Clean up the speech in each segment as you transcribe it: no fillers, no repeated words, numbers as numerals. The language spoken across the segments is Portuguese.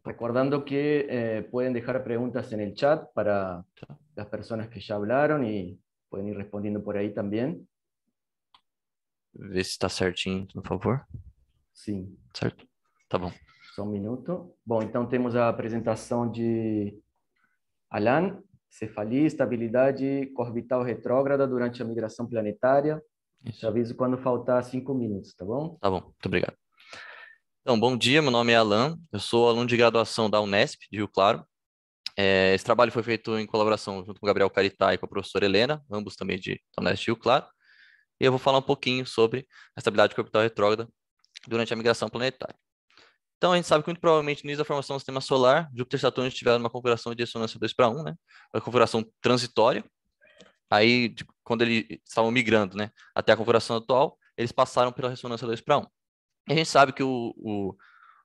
Recordando que pueden dejar preguntas en el chat para las personas que ya hablaron y pueden ir respondiendo por ahí también. Vê se está certinho, por favor. Sim. Certo? Tá bom. Só um minuto. Bom, então temos a apresentação de Alan, cefalia, estabilidade orbital retrógrada durante a migração planetária. Isso. Te aviso quando faltar 5 minutos, tá bom? Tá bom, muito obrigado. Então, bom dia, meu nome é Alan, eu sou aluno de graduação da Unesp, de Rio Claro. Esse trabalho foi feito em colaboração junto com o Gabriel Caritá e com a professora Helena, ambos também da Unesp de Rio Claro. E eu vou falar um pouquinho sobre a estabilidade orbital retrógrada durante a migração planetária. Então, a gente sabe que muito provavelmente no início da formação do sistema solar, Júpiter e Saturno estiveram numa configuração de ressonância 2:1, né? Uma configuração transitória. Aí, quando eles estavam migrando, né, até a configuração atual, eles passaram pela ressonância 2:1. E a gente sabe que os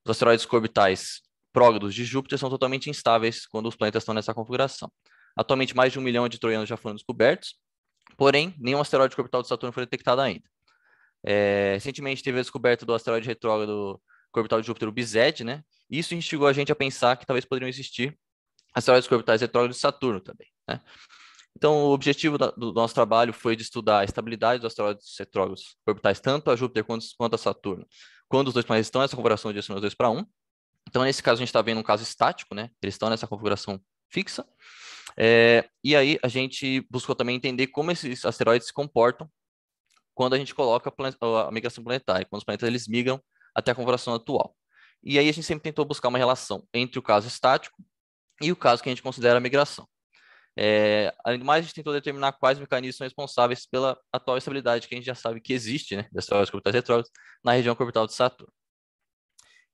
asteroides orbitais próxidos de Júpiter são totalmente instáveis quando os planetas estão nessa configuração. Atualmente, mais de 1 milhão de troianos já foram descobertos, porém, nenhum asteroide orbital de Saturno foi detectado ainda. Recentemente teve a descoberta do asteroide retrógrado orbital de Júpiter, o BIZED, né? Isso instigou a gente a pensar que talvez poderiam existir asteroides orbitais retrógrados de Saturno também, né? Então, o objetivo do nosso trabalho foi de estudar a estabilidade dos asteroides retrógrados orbitais, tanto a Júpiter quanto a Saturno, quando os dois planetas estão nessa configuração de ressonância 2:1. Então, nesse caso, a gente está vendo um caso estático, né? Eles estão nessa configuração fixa. E aí, a gente buscou também entender como esses asteroides se comportam quando a gente coloca a migração planetária, quando os planetas eles migram até a configuração atual. E aí, a gente sempre tentou buscar uma relação entre o caso estático e o caso que a gente considera a migração. Além do mais, a gente tentou determinar quais mecanismos são responsáveis pela atual estabilidade que a gente já sabe que existe, né, das asteroides orbitais retrógrados na região orbital de Saturno.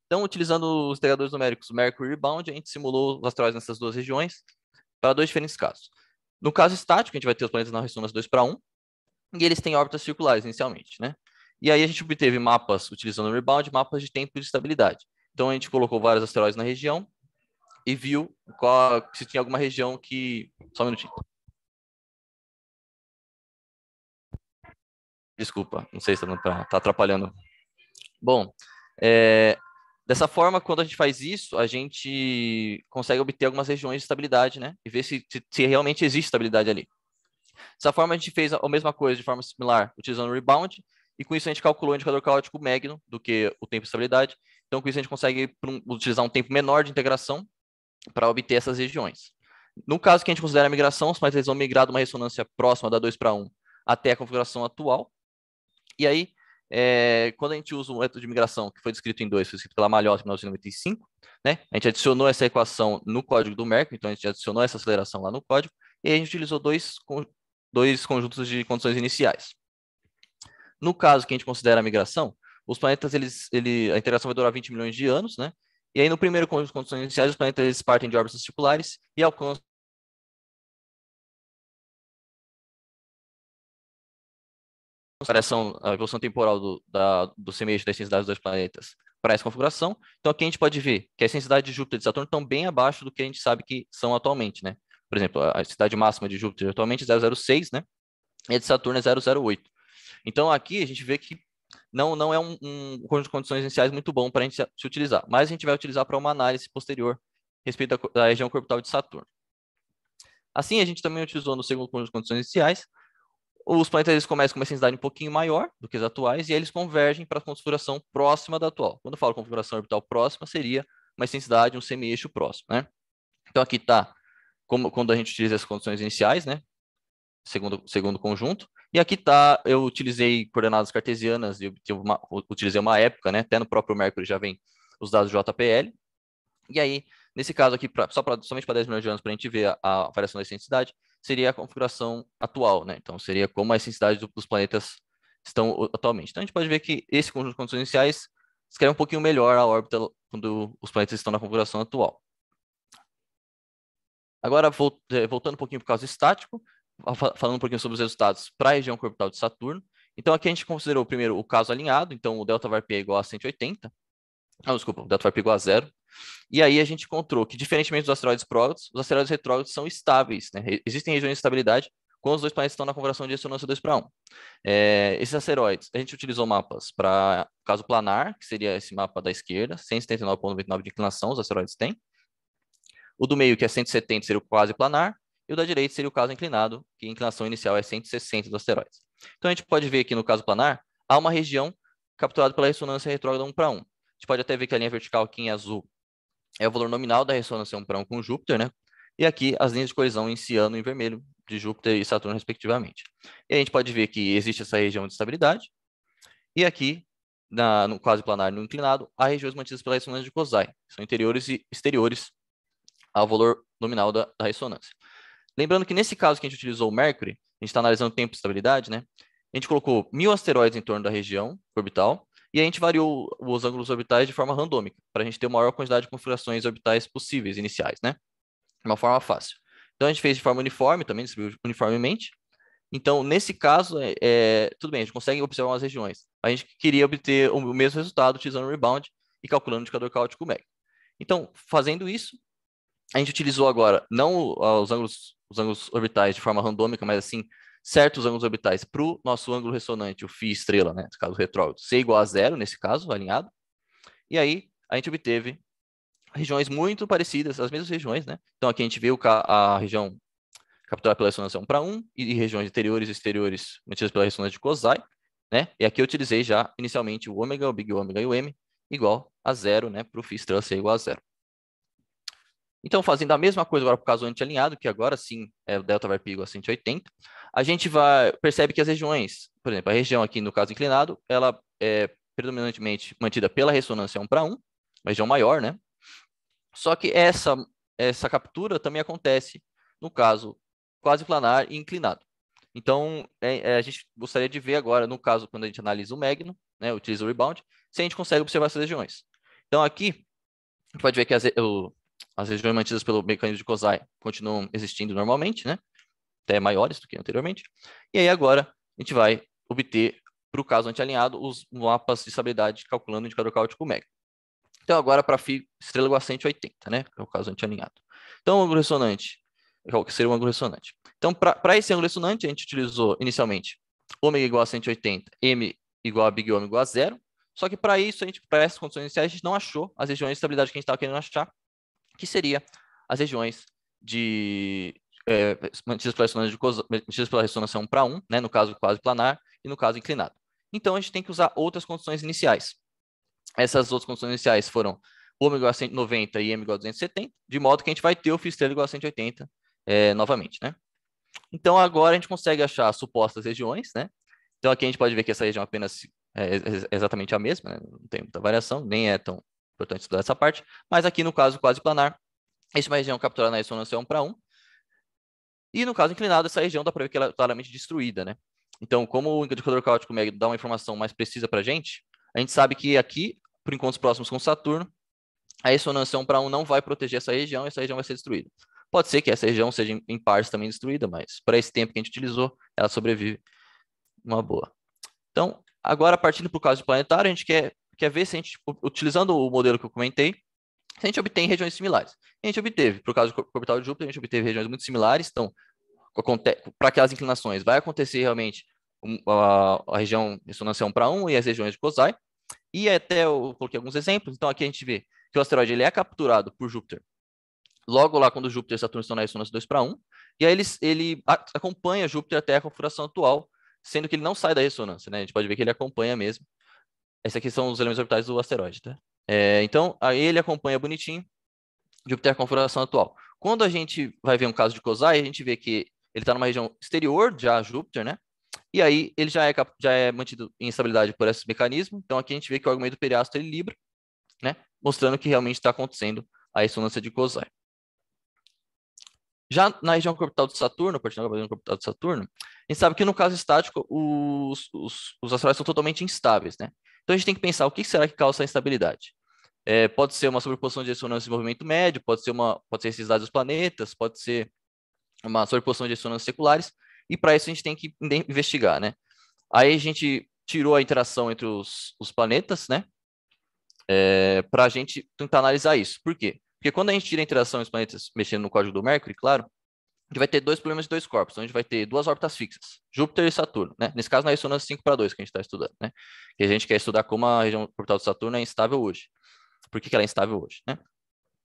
Então, utilizando os integradores numéricos Mercury e Rebound, a gente simulou os asteroides nessas duas regiões para dois diferentes casos. No caso estático, a gente vai ter os planetas na ressonância 2:1 e eles têm órbitas circulares inicialmente, né? E aí a gente obteve mapas utilizando o Rebound, mapas de tempo de estabilidade. Então, a gente colocou vários asteroides na região e viu se tinha alguma região que... Só um minutinho. Desculpa, não sei se está atrapalhando. Bom, dessa forma, quando a gente faz isso, a gente consegue obter algumas regiões de estabilidade, né? E ver se realmente existe estabilidade ali. Dessa forma, a gente fez a mesma coisa de forma similar, utilizando o Rebound, e com isso a gente calculou o indicador caótico magno do que o tempo de estabilidade. Então, com isso a gente consegue utilizar um tempo menor de integração para obter essas regiões. No caso que a gente considera a migração, os planetas vão migrar de uma ressonância próxima da 2:1 até a configuração atual. E aí, quando a gente usa um método de migração que foi descrito em 2, foi escrito pela Malhotra em 1995, né? A gente adicionou essa equação no código do Mercury, então a gente adicionou essa aceleração lá no código, e aí a gente utilizou dois conjuntos de condições iniciais. No caso que a gente considera a migração, os planetas, a interação vai durar 20 milhões de anos, né? E aí, no primeiro conjunto de condições iniciais, os planetas eles partem de órbitas circulares e alcançam a evolução temporal do semelhante da extensidade dos dois planetas para essa configuração. Então, aqui a gente pode ver que a extensidade de Júpiter e de Saturno estão bem abaixo do que a gente sabe que são atualmente, né? Por exemplo, a extensidade máxima de Júpiter atualmente é 0,06, né? E a de Saturno é 0,08. Então, aqui a gente vê que não é um conjunto de condições iniciais muito bom para a gente se utilizar, mas a gente vai utilizar para uma análise posterior a respeito da região orbital de Saturno. Assim, a gente também utilizou no segundo conjunto de condições iniciais. Os planetas eles começam com uma extensidade um pouquinho maior do que as atuais e aí eles convergem para a configuração próxima da atual. Quando eu falo configuração orbital próxima, seria uma extensidade, um semi-eixo próximo, né? Então, aqui está quando a gente utiliza as condições iniciais, né? Segundo conjunto. E aqui está, eu utilizei coordenadas cartesianas e utilizei uma época, né? Até no próprio Mercury já vem os dados do JPL. E aí, nesse caso aqui, somente para 10 milhões de anos, para a gente ver a variação da extensidade, seria a configuração atual, né? Então, seria como a extensidade dos planetas estão atualmente. Então, a gente pode ver que esse conjunto de condições iniciais descreve um pouquinho melhor a órbita quando os planetas estão na configuração atual. Agora, voltando um pouquinho para o caso estático, falando um pouquinho sobre os resultados para a região orbital de Saturno. Então, aqui a gente considerou primeiro o caso alinhado, então o delta-varp é igual a 180. Desculpa, o delta-varp é igual a 0. E aí a gente encontrou que, diferentemente dos asteroides próximos, os asteroides retrógrados são estáveis, né? Existem regiões de estabilidade quando os dois planetas estão na configuração de ressonância 2:1. Esses asteroides, a gente utilizou mapas para caso planar, que seria esse mapa da esquerda, 179,99 de inclinação, os asteroides têm. O do meio, que é 170, seria o quase planar, e o da direita seria o caso inclinado, que a inclinação inicial é 160 dos asteroides. Então a gente pode ver aqui no caso planar, há uma região capturada pela ressonância retrógrada 1:1. A gente pode até ver que a linha vertical aqui em azul é o valor nominal da ressonância 1:1 com Júpiter, né? E aqui as linhas de colisão em ciano e vermelho de Júpiter e Saturno, respectivamente. E a gente pode ver que existe essa região de estabilidade, e aqui, no quase planar e no inclinado, há regiões mantidas pela ressonância de Kozai, que são interiores e exteriores ao valor nominal da ressonância. Lembrando que nesse caso que a gente utilizou o Mercury, a gente está analisando tempo de estabilidade, né? A gente colocou 1.000 asteroides em torno da região orbital e a gente variou os ângulos orbitais de forma randômica, para a gente ter a maior quantidade de configurações orbitais possíveis, iniciais, né? De uma forma fácil. Então a gente fez de forma uniforme, também distribuiu uniformemente. Então, nesse caso, tudo bem, a gente consegue observar umas regiões. A gente queria obter o mesmo resultado utilizando o rebound e calculando o indicador caótico MEG. Então, fazendo isso, a gente utilizou agora não os ângulos orbitais de forma randômica, mas assim, certos ângulos orbitais para o nosso ângulo ressonante, o φ estrela, né, nesse caso retrógrado, ser igual a 0, nesse caso, alinhado. E aí, a gente obteve regiões muito parecidas, as mesmas regiões, né? Então, aqui a gente vê a região capturada pela ressonância 1:1 e regiões interiores e exteriores mantidas pela ressonância de Kozai, né? E aqui eu utilizei já inicialmente o ômega, o big ômega e o m igual a 0, né? Para o φ estrela ser igual a 0. Então, fazendo a mesma coisa agora para o caso anti-alinhado, que agora sim é o delta var pi igual a 180, a gente percebe que as regiões, por exemplo, a região aqui no caso inclinado, ela é predominantemente mantida pela ressonância 1:1, uma região maior, né? Só que essa captura também acontece no caso quase planar e inclinado. Então, a gente gostaria de ver agora, no caso, quando a gente analisa o Magno, né, utiliza o rebound, se a gente consegue observar essas regiões. Então, aqui, a gente pode ver que as regiões mantidas pelo mecanismo de Kozai continuam existindo normalmente, né, até maiores do que anteriormente. E aí, agora, a gente vai obter, para o caso anti-alinhado, os mapas de estabilidade calculando o indicador caótico MEG. Então, agora para φ estrela igual a 180, né? Que é o caso anti-alinhado. Então, o ângulo ressonante, que seria um ângulo ressonante. Então, para esse ângulo ressonante, a gente utilizou inicialmente ômega igual a 180, m igual a big ômega igual a 0. Só que para isso, para essas condições iniciais, a gente não achou as regiões de estabilidade que a gente estava querendo achar, que seria as regiões mantidas pela ressonância 1:1, né? No caso quase planar e no caso inclinado. Então, a gente tem que usar outras condições iniciais. Essas outras condições iniciais foram ômega igual a 190 e m igual a 270, de modo que a gente vai ter o φ estrela igual a 180 novamente, né? Então, agora a gente consegue achar as supostas regiões, né? Então, aqui a gente pode ver que essa região apenas é exatamente a mesma, né? Não tem muita variação, nem é tão importante estudar essa parte, mas aqui no caso quase planar, essa é uma região capturada na ressonância 1:1, e no caso inclinado, essa região dá para ver que ela é claramente destruída, né? Então, como o indicador caótico MEG dá uma informação mais precisa para a gente sabe que aqui, por encontros próximos com Saturno, a ressonância 1:1 não vai proteger essa região e essa região vai ser destruída. Pode ser que essa região seja em partes também destruída, mas para esse tempo que a gente utilizou, ela sobrevive uma boa. Então, agora partindo para o caso de planetário, a gente quer ver se a gente, utilizando o modelo que eu comentei, se a gente obtém regiões similares. A gente obteve, para o caso orbital de Júpiter, a gente obteve regiões muito similares, então, para aquelas inclinações, vai acontecer realmente a região ressonância 1:1 e as regiões de Kozai, e até eu coloquei alguns exemplos. Então, aqui a gente vê que o asteroide ele é capturado por Júpiter logo lá quando Júpiter e Saturno estão na ressonância 2:1, e aí ele acompanha Júpiter até a configuração atual, sendo que ele não sai da ressonância, né? A gente pode ver que ele acompanha mesmo. Esses aqui são os elementos orbitais do asteroide, tá? Então, aí ele acompanha bonitinho Júpiter a configuração atual. Quando a gente vai ver um caso de Kozai, a gente vê que ele está numa região exterior já a Júpiter, né? E aí ele já é mantido em estabilidade por esse mecanismo. Então aqui a gente vê que o argumento do periastro ele libra, né? Mostrando que realmente está acontecendo a ressonância de Kozai. Já na região orbital de Saturno, partindo da região orbital de Saturno, a gente sabe que no caso estático os asteroides são totalmente instáveis, né? Então a gente tem que pensar o que será que causa essa instabilidade. Pode ser uma sobreposição de ressonância e movimento médio, pode ser esses dados dos planetas, pode ser uma sobreposição de ressonâncias seculares, e para isso a gente tem que investigar, né? Aí a gente tirou a interação entre os planetas, né? Para a gente tentar analisar isso. Por quê? Porque quando a gente tira a interação entre os planetas mexendo no código do Mercury, claro, a gente vai ter dois problemas de dois corpos. Então, a gente vai ter duas órbitas fixas, Júpiter e Saturno, né? Nesse caso, na ressonância 5:2 que a gente está estudando, né? Que a gente quer estudar como a região orbital de Saturno é instável hoje. Por que ela é instável hoje, né?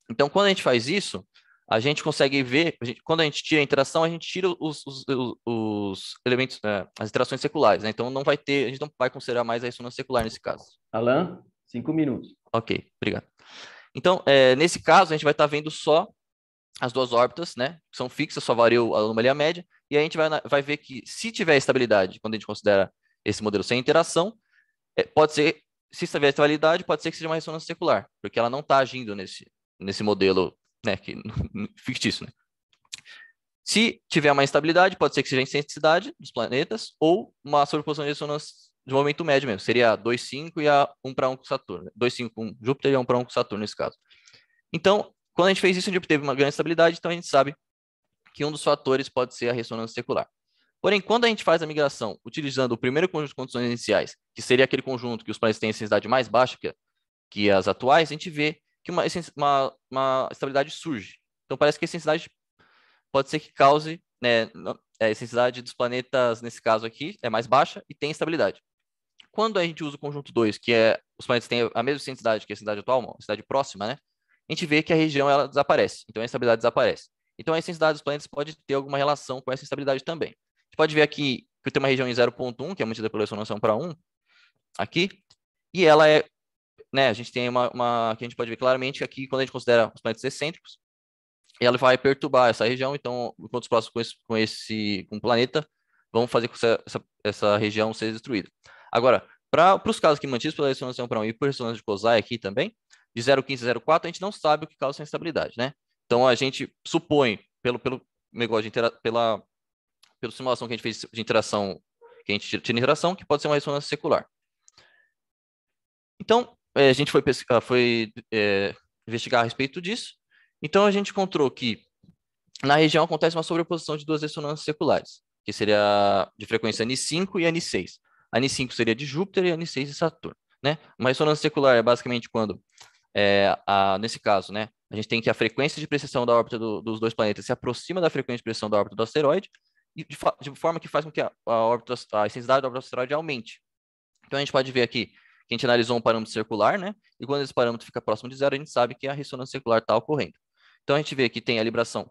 Então, quando a gente faz isso, a gente consegue ver, quando a gente tira a interação, a gente tira os elementos, as interações seculares, né? Então, a gente não vai considerar mais a ressonância secular nesse caso. Alan, 5 minutos. Ok, obrigado. Então, nesse caso, a gente vai estar vendo só as duas órbitas, né? Que são fixas, só varia a anomalia média, e a gente vai ver que se tiver estabilidade, quando a gente considera esse modelo sem interação, pode ser, se tiver estabilidade, pode ser que seja uma ressonância secular, porque ela não está agindo nesse modelo, né, fictício, né? Se tiver uma instabilidade, pode ser que seja a intensidade dos planetas ou uma sobreposição de ressonância de momento médio mesmo. Seria 2,5 e a 1:1 com Saturno. 2,5 com Júpiter e a 1:1 com Saturno nesse caso. Então, quando a gente fez isso, a gente obteve uma grande estabilidade, então a gente sabe que um dos fatores pode ser a ressonância secular. Porém, quando a gente faz a migração utilizando o primeiro conjunto de condições iniciais, que seria aquele conjunto que os planetas têm a densidade mais baixa que as atuais, a gente vê que uma estabilidade surge. Então, parece que a densidade pode ser que cause, né, a densidade dos planetas, nesse caso aqui, é mais baixa e tem estabilidade. Quando a gente usa o conjunto 2, que os planetas têm a mesma densidade que a densidade atual, uma densidade próxima, né, a gente vê que a região ela desaparece, então a instabilidade desaparece. Então a densidade dos planetas pode ter alguma relação com essa instabilidade também. A gente pode ver aqui que tem uma região em 0,1, que é medida pela ressonância 1:1, aqui, e ela né, a gente tem que a gente pode ver claramente que aqui, quando a gente considera os planetas excêntricos, ela vai perturbar essa região, então, enquanto os próximos com o planeta vão fazer com que essa região seja destruída. Agora, para os casos que mantidos pela ressonância 1:1 e por ressonância de Kozai aqui também, de 0,15 a 0,4, a gente não sabe o que causa essa instabilidade, né? Então, a gente supõe, pelo negócio pela simulação que a gente fez de interação, que a gente tira interação, que pode ser uma ressonância secular. Então, a gente foi investigar a respeito disso. Então, a gente encontrou que na região acontece uma sobreposição de duas ressonâncias seculares, que seria de frequência N5 e N6. A N5 seria de Júpiter e a N6 de Saturno, né? Uma ressonância secular é basicamente quando, nesse caso, né, a gente tem que a frequência de precessão da órbita dos dois planetas se aproxima da frequência de precessão da órbita do asteroide, e de forma que faz com que a extensidade da órbita do asteroide aumente. Então, a gente pode ver aqui que a gente analisou um parâmetro circular, né? E quando esse parâmetro fica próximo de zero, a gente sabe que a ressonância circular está ocorrendo. Então, a gente vê que tem a libração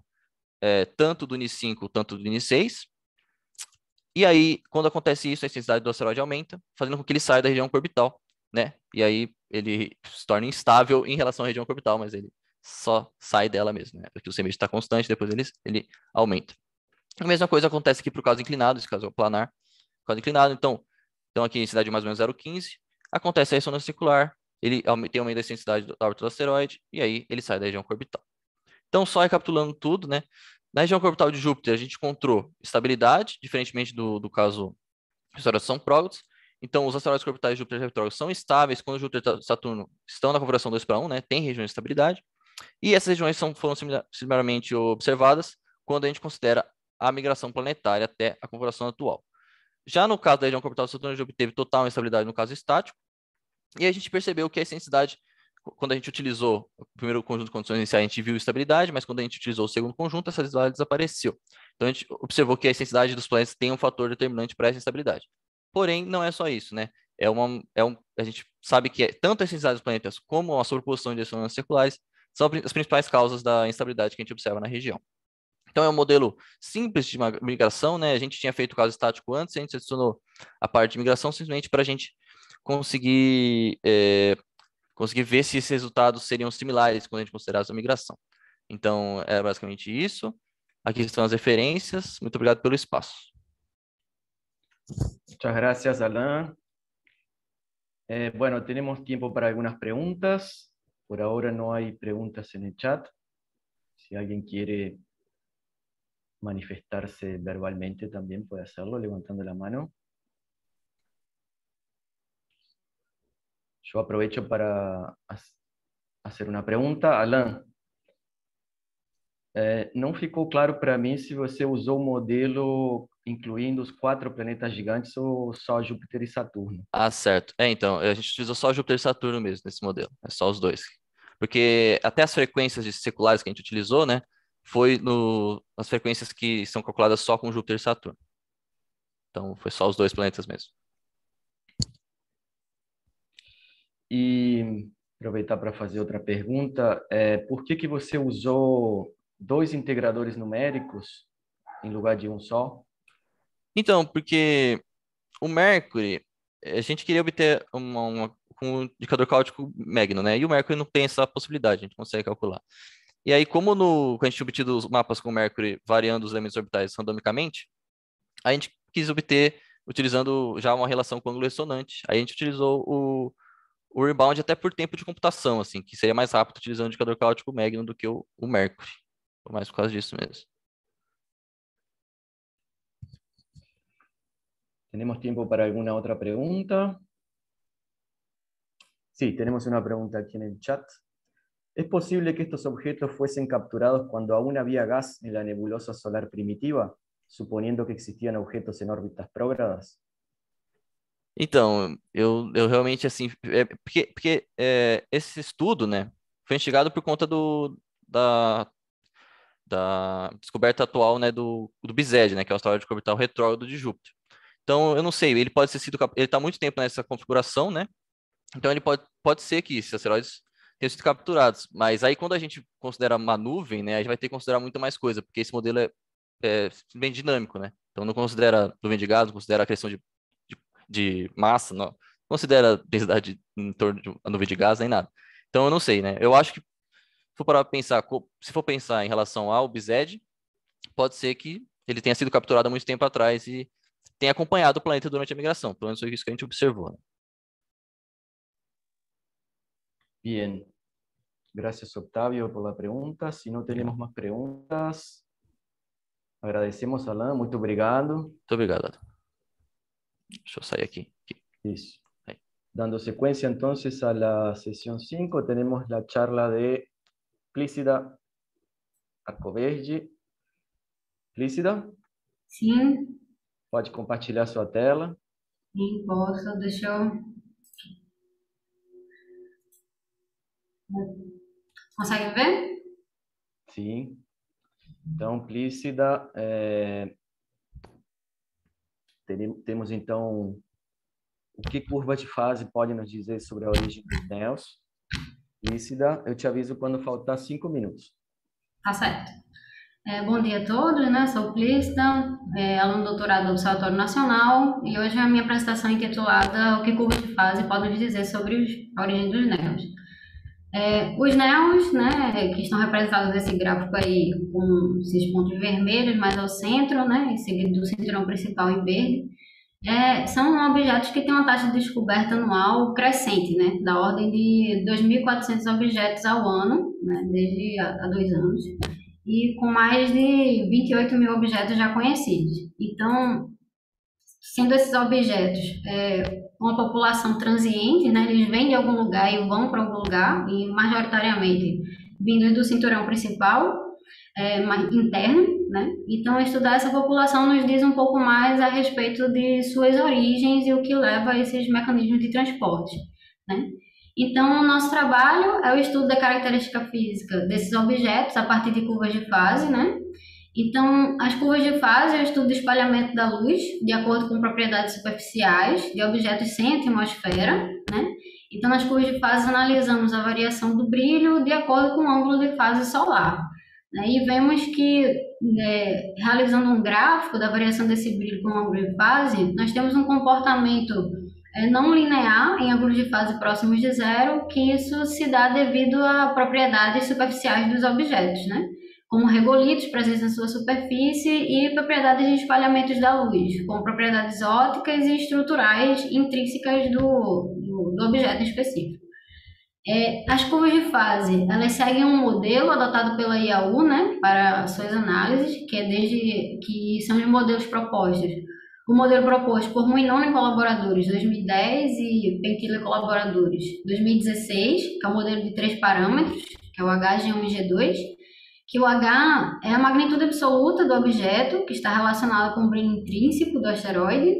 tanto do N5, tanto do N6. E aí, quando acontece isso, a intensidade do asteroide aumenta, fazendo com que ele saia da região orbital, né? E aí ele se torna instável em relação à região orbital, mas ele só sai dela mesmo, né? Porque o semestre está constante, depois ele aumenta. A mesma coisa acontece aqui para o caso inclinado, esse caso é o planar, caso inclinado. Então aqui a intensidade de mais ou menos 0,15, acontece a ressonância circular, ele tem aumento da intensidade da órbita do asteroide, e aí ele sai da região orbital. Então, só recapitulando tudo, né? Na região orbital de Júpiter, a gente encontrou estabilidade, diferentemente do caso restauração próximas. Então, os asteroides orbitais de Júpiter e retrógrado são estáveis quando Júpiter e Saturno estão na configuração 2:1, né? Tem regiões de estabilidade. E essas regiões foram similarmente observadas quando a gente considera a migração planetária até a configuração atual. Já no caso da região orbital de Saturno, a gente obteve total instabilidade no caso estático. E a gente percebeu que a excentricidade, quando a gente utilizou o primeiro conjunto de condições iniciais, a gente viu estabilidade, mas quando a gente utilizou o segundo conjunto, essa estabilidade desapareceu. Então, a gente observou que a excentricidade dos planetas tem um fator determinante para essa instabilidade. Porém, não é só isso, né? A gente sabe que tanto a excentricidade dos planetas como a sobreposição de ressonâncias circulares são as principais causas da instabilidade que a gente observa na região. Então, é um modelo simples de migração, né? A gente tinha feito o caso estático antes, a gente adicionou a parte de migração simplesmente para a gente conseguir ver se esses resultados seriam similares quando a gente considerasse a migração. Então, é basicamente isso. Aqui estão as referências. Muito obrigado pelo espaço. Muchas gracias, Alan. Bueno, tenemos tiempo para algunas preguntas. Por ahora no hay preguntas en el chat. Si alguien quiere manifestarse verbalmente, también puede hacerlo levantando la mano. Yo aprovecho para hacer una pregunta. Alan, não ficou claro para mim se você usou o modelo incluindo os 4 planetas gigantes ou só Júpiter e Saturno. Ah, certo. Então, a gente utilizou só Júpiter e Saturno mesmo nesse modelo. É só os dois. Porque até as frequências seculares que a gente utilizou, né? foi nas frequências que são calculadas só com Júpiter e Saturno. Então, foi só os dois planetas mesmo. E aproveitar para fazer outra pergunta, por que que você usou dois integradores numéricos em lugar de um só? Então, porque o Mercury, a gente queria obter com um indicador caótico Magno, né? E o Mercury não tem essa possibilidade, a gente consegue calcular. E aí, como quando a gente tinha obtido os mapas com o Mercury variando os elementos orbitais randomicamente, a gente quis obter utilizando já uma relação com ângulo ressonante. Aí a gente utilizou o Rebound até por tempo de computação, assim, que seria mais rápido utilizando o indicador caótico Magnum do que o Mercury. Foi mais por causa disso mesmo. ¿Tenemos tiempo para alguna otra pregunta? Sí, tenemos una pregunta aquí en el chat. ¿Es posible que estos objetos fuesen capturados cuando aún había gas en la nebulosa solar primitiva, suponiendo que existían objetos en órbitas prógradas? Então, eu realmente, assim, porque esse estudo, né, foi instigado por conta da descoberta atual, né, do BIZED, né, que é o asteroide orbital retrógrado de Júpiter. Então, eu não sei, ele pode ter sido, ele está há muito tempo nessa configuração, né, então ele pode ser que esses asteroides tenham sido capturados, mas aí quando a gente considera uma nuvem, né, a gente vai ter que considerar muito mais coisa, porque esse modelo é bem dinâmico, né, então não considera nuvem de gás, não considera a questão de massa, não considera densidade em torno de uma nuvem de gás, nem nada. Então eu não sei, né, eu acho que se for pensar em relação ao BIZED, pode ser que ele tenha sido capturado há muito tempo atrás e tenha acompanhado o planeta durante a migração, pelo menos foi isso que a gente observou, né? Bien. Gracias, Octavio, por la pregunta. Si no Legal. tenemos más preguntas, agradecemos, Alan. Muito obrigado. Muito obrigado, Adam. Deixa eu sair aqui. Listo. Ahí. Dando secuencia entonces a la sesión 5, tenemos la charla de Plícida Arcoverde. Plícida, Sim, pode compartilhar sua tela. sim, posso. Deixa eu. Consegue ver? Sim. Então, Plícida, temos então o que curva de fase pode nos dizer sobre a origem dos néus. Plícida, eu te aviso quando faltar 5 minutos. Tá certo. Bom dia a todos, né? Sou Plícida, aluno do doutorado do Observatório Nacional, e hoje a minha apresentação é intitulada O que curva de fase pode nos dizer sobre a origem dos néus. Os néus, né, que estão representados nesse gráfico aí com esses pontos vermelhos mais ao centro, né, seguido do cinturão principal em verde, são objetos que têm uma taxa de descoberta anual crescente, né, da ordem de 2.400 objetos ao ano, né, desde há 2 anos, e com mais de 28 mil objetos já conhecidos. Então, sendo esses objetos uma população transiente, né, eles vêm de algum lugar e vão para algum lugar, e majoritariamente vindo do cinturão principal, interno, né? Então, estudar essa população nos diz um pouco mais a respeito de suas origens e o que leva a esses mecanismos de transporte, né? Então, o nosso trabalho é o estudo da característica física desses objetos a partir de curvas de fase, né? Então, as curvas de fase é o estudo do espalhamento da luz de acordo com propriedades superficiais de objetos sem atmosfera, né? Então, nas curvas de fase analisamos a variação do brilho de acordo com o ângulo de fase solar, né? E vemos que, realizando um gráfico da variação desse brilho com o ângulo de fase, nós temos um comportamento não linear em ângulos de fase próximos de zero, que isso se dá devido a propriedades superficiais dos objetos, né? Como regolitos presentes na sua superfície e propriedades de espalhamentos da luz, como propriedades ópticas e estruturais intrínsecas do objeto específico. As curvas de fase, elas seguem um modelo adotado pela IAU, né, para suas análises, que são os modelos propostos. O modelo proposto por Moinone e colaboradores 2010 e Pentila e colaboradores 2016, que é o modelo de 3 parâmetros, que é o H, G1 e G2, que o H é a magnitude absoluta do objeto, que está relacionado com o brilho intrínseco do asteroide,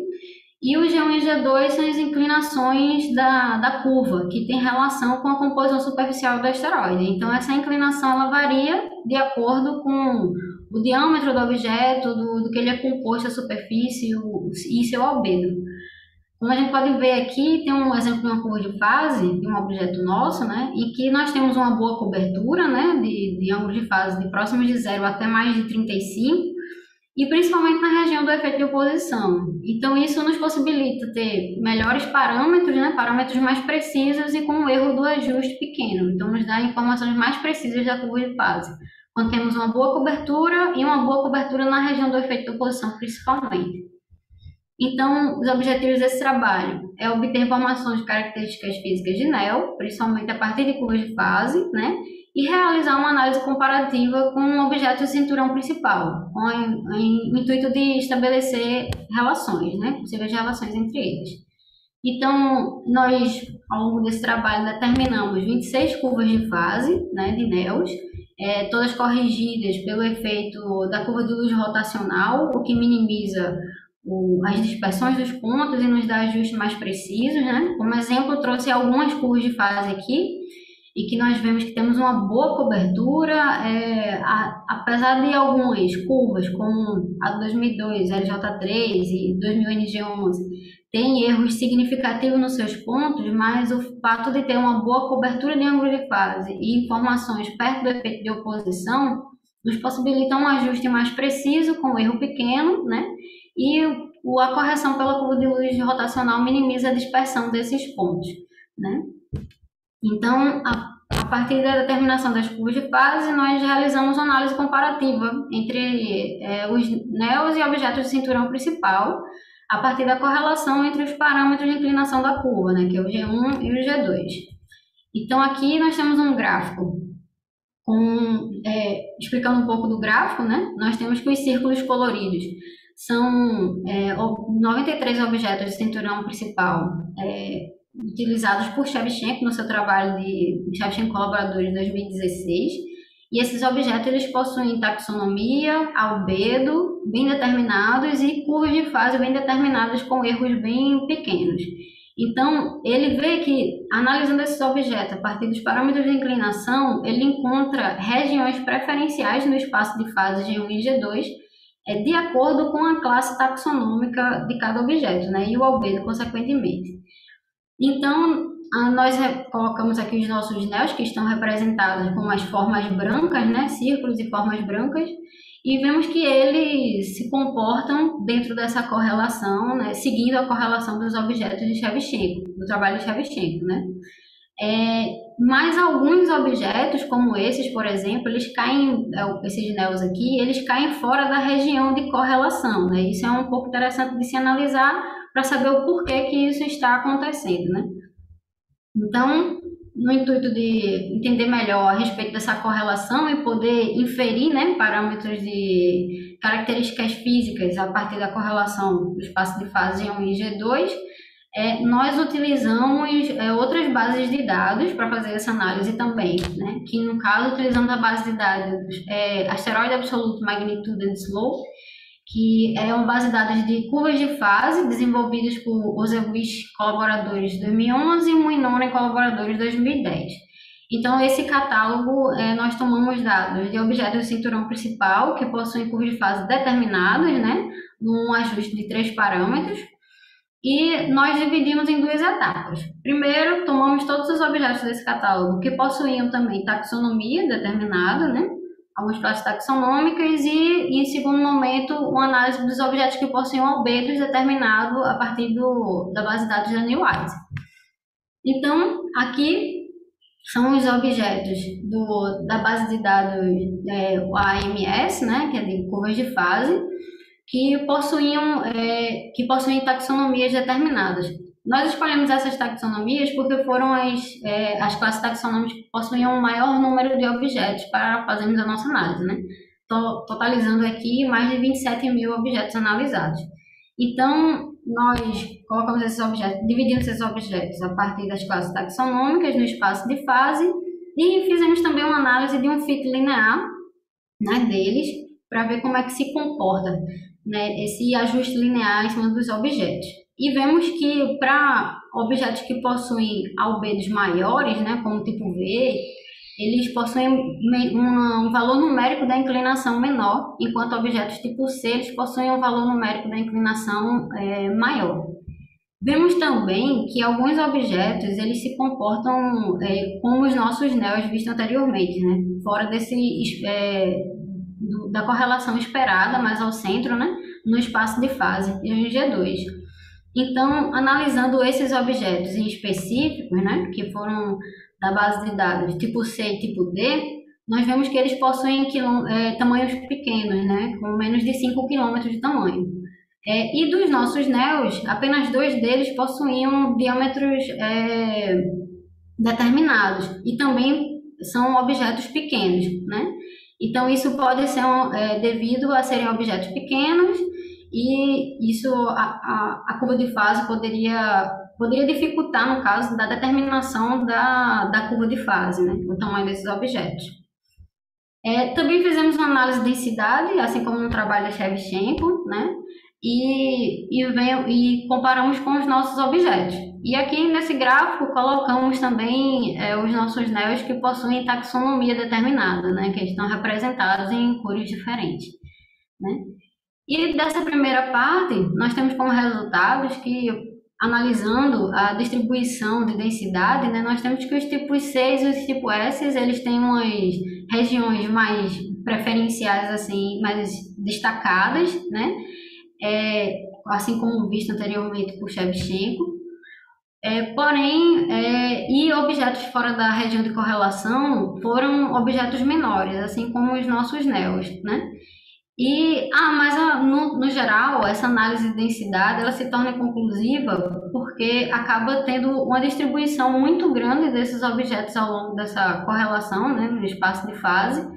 E o G1 e G2 são as inclinações da curva, que tem relação com a composição superficial do asteroide. Então, essa inclinação ela varia de acordo com o diâmetro do objeto, do que ele é composto, a superfície e seu albedo. Como a gente pode ver aqui, tem um exemplo de uma curva de fase de um objeto nosso, né, em que nós temos uma boa cobertura, né, de ângulo de fase de próximos de zero até mais de 35, e principalmente na região do efeito de oposição. Então, isso nos possibilita ter melhores parâmetros, né, parâmetros mais precisos e com um erro do ajuste pequeno. Então, nos dá informações mais precisas da curva de fase, quando temos uma boa cobertura e uma boa cobertura na região do efeito de oposição, principalmente. Então, os objetivos desse trabalho é obter informações de características físicas de NEO, principalmente a partir de curvas de fase, né? E realizar uma análise comparativa com objetos de cinturão principal, com o intuito de estabelecer relações, né? Possíveis relações entre eles. Então, nós, ao longo desse trabalho, determinamos 26 curvas de fase, né, de NEOs, todas corrigidas pelo efeito da curva de luz rotacional, o que minimiza as dispersões dos pontos e nos dá ajustes mais precisos, né? Como exemplo, eu trouxe algumas curvas de fase aqui, e que nós vemos que temos uma boa cobertura, apesar de algumas curvas, como a 2002, LJ3 e 2000 NG11, tem erros significativos nos seus pontos, mas o fato de ter uma boa cobertura de ângulo de fase e informações perto do efeito de oposição nos possibilita um ajuste mais preciso, com erro pequeno, né? E a correção pela curva de luz rotacional minimiza a dispersão desses pontos, né? Então, a partir da determinação das curvas de fase, nós realizamos uma análise comparativa entre os NEOs e objetos de cinturão principal, a partir da correlação entre os parâmetros de inclinação da curva, né, que é o G1 e o G2. Então, aqui nós temos um gráfico explicando um pouco do gráfico, né? Nós temos que os círculos coloridos são 93 objetos de cinturão principal utilizados por Shevchenko no seu trabalho de Shevchenko Colaboradores de 2016. E esses objetos eles possuem taxonomia, albedo bem determinados e curvas de fase bem determinadas com erros bem pequenos. Então, ele vê que, analisando esses objetos a partir dos parâmetros de inclinação, ele encontra regiões preferenciais no espaço de fase G1 e G2, de acordo com a classe taxonômica de cada objeto, né, e o albedo, consequentemente. Então, nós colocamos aqui os nossos NEOs, que estão representados com as formas brancas, né, círculos e formas brancas, e vemos que eles se comportam dentro dessa correlação, né, seguindo a correlação dos objetos de Shevchenko, do trabalho de Shevchenko, né. Mas alguns objetos, como esses, por exemplo, eles caem, esses NEOs aqui, eles caem fora da região de correlação, né. Isso é um pouco interessante de se analisar para saber o porquê que isso está acontecendo, né. Então, no intuito de entender melhor a respeito dessa correlação e poder inferir, né, parâmetros de características físicas a partir da correlação do espaço de fase G1 e G2, nós utilizamos outras bases de dados para fazer essa análise também, né, que no caso utilizamos a base de dados Asteroid Absolute Magnitude and Slope, que é uma base de dados de curvas de fase desenvolvidas por Ozewich Colaboradores de 2011 e Muinonen Colaboradores de 2010. Então, esse catálogo, nós tomamos dados de objetos do cinturão principal, que possuem curvas de fase determinadas, né, num ajuste de 3 parâmetros, e nós dividimos em 2 etapas. Primeiro, tomamos todos os objetos desse catálogo que possuíam também taxonomia determinada, né, algumas classes taxonômicas, e em segundo momento, uma análise dos objetos que possuem albedos determinado a partir da base de dados da NEOWISE. Então, aqui são os objetos da base de dados o AMS, né, que é de curvas de fase, que possuem taxonomias determinadas. Nós escolhemos essas taxonomias porque foram as classes taxonômicas que possuíam o maior número de objetos para fazermos a nossa análise, né? Totalizando aqui mais de 27 mil objetos analisados. Então, nós colocamos esses objetos, dividimos esses objetos a partir das classes taxonômicas no espaço de fase e fizemos também uma análise de um fit linear, né, deles, para ver como é que se comporta, né, esse ajuste linear em cima dos objetos. E vemos que para objetos que possuem albedos maiores, né, como o tipo V, eles possuem um valor numérico da inclinação menor, enquanto objetos tipo C eles possuem um valor numérico da inclinação maior. Vemos também que alguns objetos eles se comportam como os nossos NEOs vistos anteriormente, né, fora da correlação esperada, mais ao centro, né, no espaço de fase e no G2. Então, analisando esses objetos em específicos, né, que foram da base de dados tipo C e tipo D, nós vemos que eles possuem tamanhos pequenos, né, com menos de 5 km de tamanho. E dos nossos NEOs, apenas 2 deles possuíam diâmetros determinados e também são objetos pequenos, né? Então, isso pode ser devido a serem objetos pequenos e isso, a curva de fase poderia dificultar, no caso, da determinação da curva de fase, né? O tamanho desses objetos. Também fizemos uma análise de densidade, assim como no trabalho da Shevchenko, né? E comparamos com os nossos objetos. E aqui nesse gráfico colocamos também os nossos NEOs que possuem taxonomia determinada, né? Que estão representados em cores diferentes, né? E dessa primeira parte, nós temos como resultados que, analisando a distribuição de densidade, né, nós temos que os tipos C e os tipos S, eles têm umas regiões mais preferenciais, assim, mais destacadas, né, assim como visto anteriormente por Shevchenko. Porém, e objetos fora da região de correlação foram objetos menores, assim como os nossos NEOs, né? Mas no geral, essa análise de densidade ela se torna conclusiva porque acaba tendo uma distribuição muito grande desses objetos ao longo dessa correlação, né, no espaço de fase,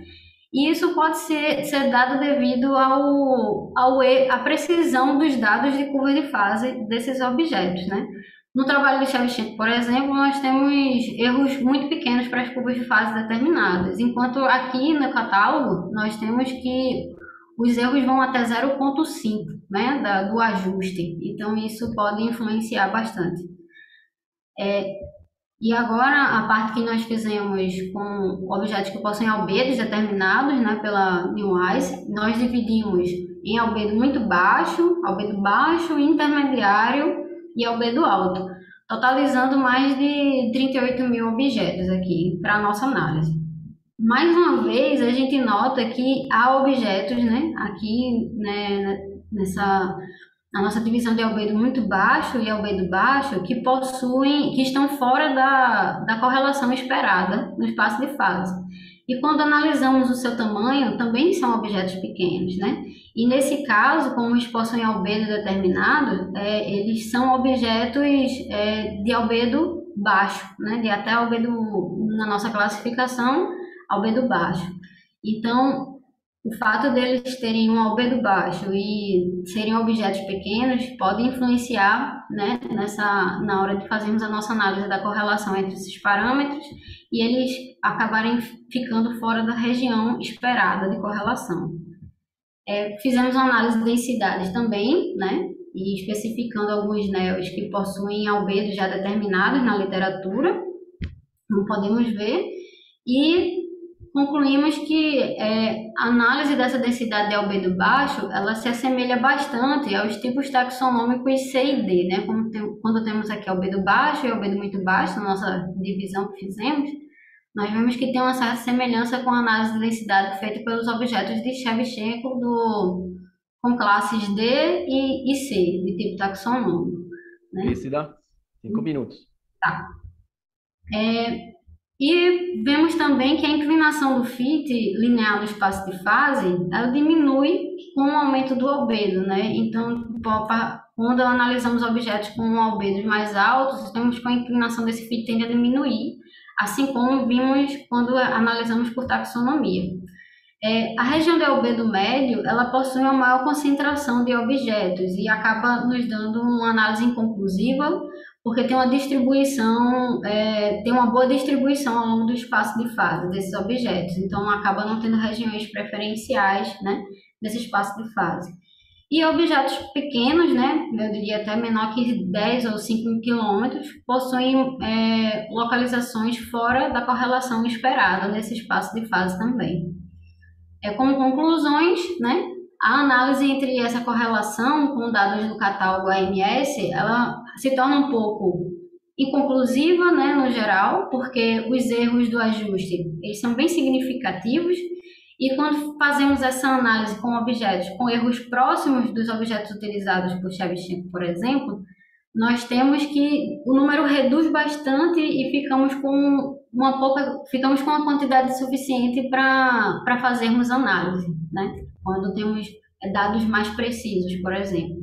e isso pode ser dado devido à precisão dos dados de curva de fase desses objetos, né? No trabalho de Shevchenko, por exemplo, nós temos erros muito pequenos para as curvas de fase determinadas, enquanto aqui no catálogo nós temos que os erros vão até 0,5, né, do ajuste. Então, isso pode influenciar bastante. E agora, a parte que nós fizemos com objetos que possuem albedos determinados, né, pela NeWise, nós dividimos em albedo muito baixo, intermediário e albedo alto, totalizando mais de 38 mil objetos aqui para a nossa análise. Mais uma vez, a gente nota que há objetos, né, aqui, né, na nossa divisão de albedo muito baixo e albedo baixo, que estão fora da correlação esperada no espaço de fase. E quando analisamos o seu tamanho, também são objetos pequenos, né? E nesse caso, como eles possuem albedo determinado, eles são objetos de albedo baixo, né? De até albedo, na nossa classificação, albedo baixo. Então, o fato deles terem um albedo baixo e serem objetos pequenos pode influenciar, né, na hora de fazermos a nossa análise da correlação entre esses parâmetros e eles acabarem ficando fora da região esperada de correlação. Fizemos uma análise de densidades também, né, e especificando alguns NEOs que possuem albedos já determinados na literatura, como podemos ver, e concluímos que a análise dessa densidade de albedo baixo, ela se assemelha bastante aos tipos taxonômicos C e D, né? Quando temos aqui albedo baixo e albedo muito baixo, na nossa divisão que fizemos, nós vemos que tem uma certa semelhança com a análise de densidade feita pelos objetos de Shevchenko com classes D e C, de tipo taxonômico, né? Esse dá 5 minutos. Tá. E vemos também que a inclinação do fit linear no espaço de fase, ela diminui com o aumento do albedo, né? Então, quando analisamos objetos com albedos mais altos, temos que a inclinação desse fit tende a diminuir, assim como vimos quando analisamos por taxonomia. A região de albedo médio, ela possui uma maior concentração de objetos e acaba nos dando uma análise inconclusiva, porque tem uma distribuição, tem uma boa distribuição ao longo do espaço de fase desses objetos, então acaba não tendo regiões preferenciais, né, nesse espaço de fase. E objetos pequenos, né, eu diria até menor que 10 ou 5 quilômetros, possuem localizações fora da correlação esperada nesse espaço de fase também. Como conclusões, né, a análise entre essa correlação com dados do catálogo AMS, ela se torna um pouco inconclusiva, né, no geral, porque os erros do ajuste, eles são bem significativos, e quando fazemos essa análise com objetos, com erros próximos dos objetos utilizados por Shevchenko, por exemplo, nós temos que o número reduz bastante e ficamos com uma quantidade suficiente para fazermos análise, né? Quando temos dados mais precisos, por exemplo.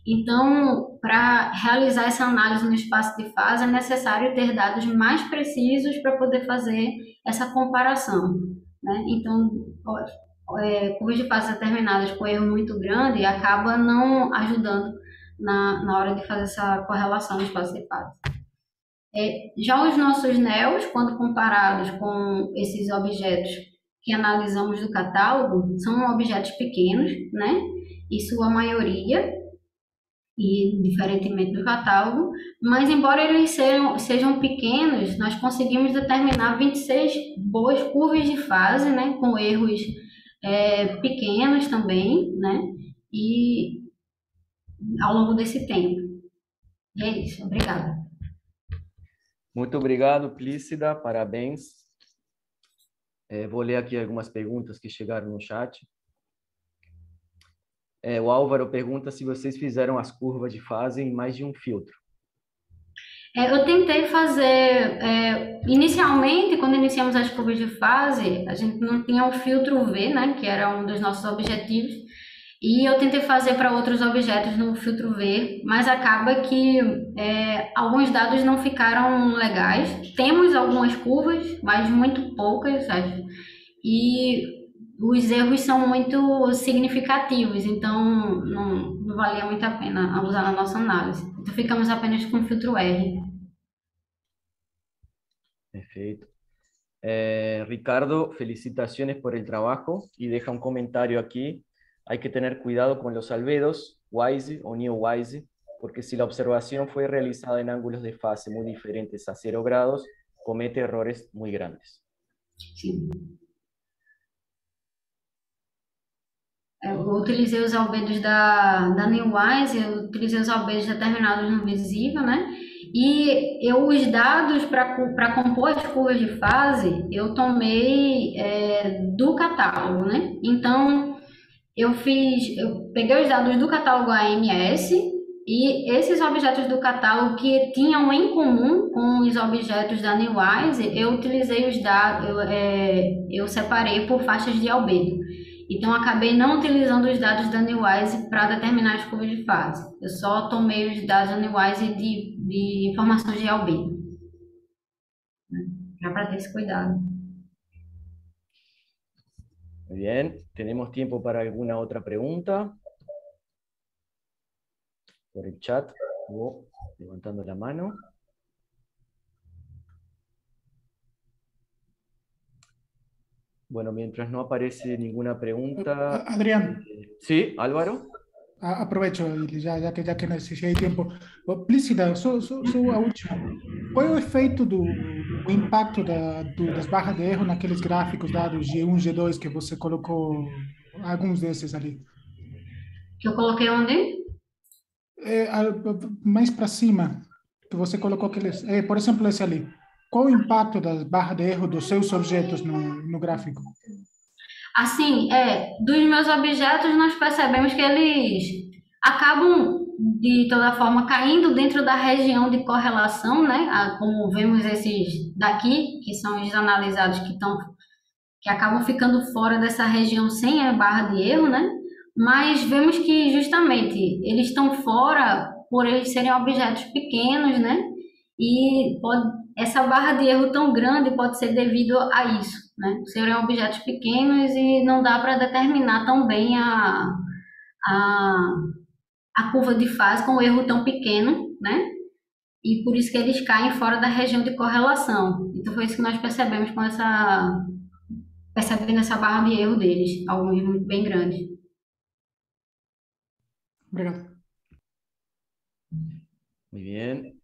Então, para realizar essa análise no espaço de fase, é necessário ter dados mais precisos para poder fazer essa comparação, né? Então, curvas de fase determinadas com erro muito grande acaba não ajudando na hora de fazer essa correlação no espaço de fase. Já os nossos NEOs, quando comparados com esses objetos que analisamos do catálogo, são objetos pequenos, né? Em sua maioria, e diferentemente do catálogo, mas embora eles sejam pequenos, nós conseguimos determinar 26 boas curvas de fase, né? Com erros pequenos também, né? E ao longo desse tempo. E é isso, obrigada. Muito obrigado, Plícida, parabéns. Vou ler aqui algumas perguntas que chegaram no chat. O Álvaro pergunta se vocês fizeram as curvas de fase em mais de um filtro. Eu tentei fazer, inicialmente, quando iniciamos as curvas de fase, a gente não tinha o filtro V, né, que era um dos nossos objetivos, e eu tentei fazer para outros objetos no filtro V, mas acaba que alguns dados não ficaram legais. Temos algumas curvas, mas muito poucas, acho. E os erros são muito significativos, então não valia muito a pena usar na nossa análise. Então ficamos apenas com o filtro R. Perfeito. Ricardo, felicitaciones por el trabajo y deja un comentario aquí. Hay que tener cuidado con los albedos, WISE o NeoWISE, porque si la observación fue realizada en ángulos de fase muy diferentes a 0 grados, comete errores muy grandes. Sim. Eu utilizei os albedos da NeoWISE, eu utilizei os albedos determinados no visível, né? E os dados para compor as curvas de fase, eu tomei do catálogo, né? Então, eu peguei os dados do catálogo AMS e esses objetos do catálogo que tinham em comum com os objetos da NeoWISE, eu utilizei os dados, eu separei por faixas de albedo. Então, acabei não utilizando os dados da NeoWISE para determinar as curvas de fase. Eu só tomei os dados da NeoWISE de informações de albedo. Para ter esse cuidado. Muy bien, ¿tenemos tiempo para alguna otra pregunta? Por el chat, o levantando la mano. Bueno, mientras no aparece ninguna pregunta... Adrián. Sí, Álvaro. Aprovecho, já que necessitei tempo. Plícida, só a última. Qual é o efeito do impacto das barras de erro naqueles gráficos dados G1, G2 que você colocou, alguns desses ali? Que eu coloquei onde? Mais para cima, que você colocou aqueles... por exemplo, esse ali. Qual o impacto das barras de erro dos seus objetos no gráfico? Assim, dos meus objetos, nós percebemos que eles acabam, de toda forma, caindo dentro da região de correlação, né? Como vemos esses daqui, que são os analisados que acabam ficando fora dessa região sem a barra de erro, né? Mas vemos que, justamente, eles estão fora por eles serem objetos pequenos, né? E essa barra de erro tão grande pode ser devido a isso, né? Serem objetos pequenos e não dá para determinar tão bem a curva de fase com um erro tão pequeno, né? E por isso que eles caem fora da região de correlação. Então foi isso que nós percebemos percebendo essa barra de erro deles, alguns bem grandes. Obrigado. Muy bien.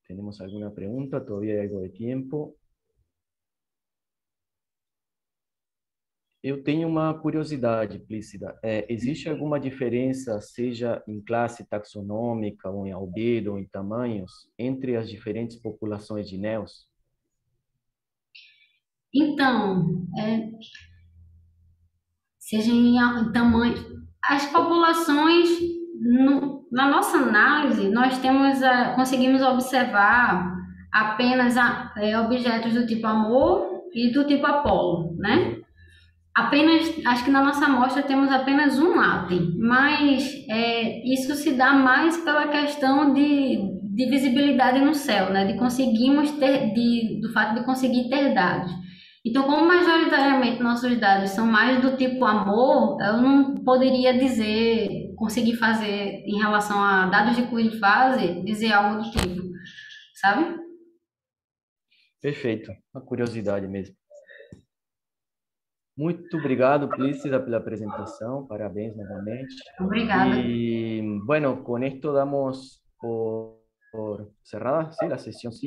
¿Tenemos alguna pregunta? Todavía hay algo de tiempo. Eu tenho uma curiosidade, Plícida. Existe alguma diferença, seja em classe taxonômica, ou em albedo, ou em tamanhos, entre as diferentes populações de NEOs? Então, seja em tamanho, as populações, na nossa análise, nós temos, conseguimos observar apenas objetos do tipo Amor e do tipo Apolo, né? Apenas, acho que na nossa amostra temos apenas um átem, mas isso se dá mais pela questão de visibilidade no céu, né? De conseguirmos ter, do fato de conseguir ter dados. Então, como majoritariamente nossos dados são mais do tipo Amor, eu não poderia dizer, conseguir fazer em relação a dados de curva de fase, dizer algo do tipo, sabe? Perfeito, uma curiosidade mesmo. Muito obrigado, Plícida, pela apresentação. Parabéns novamente. Obrigada. Y bueno, con esto damos por cerrada, ¿sí? La sesión 5.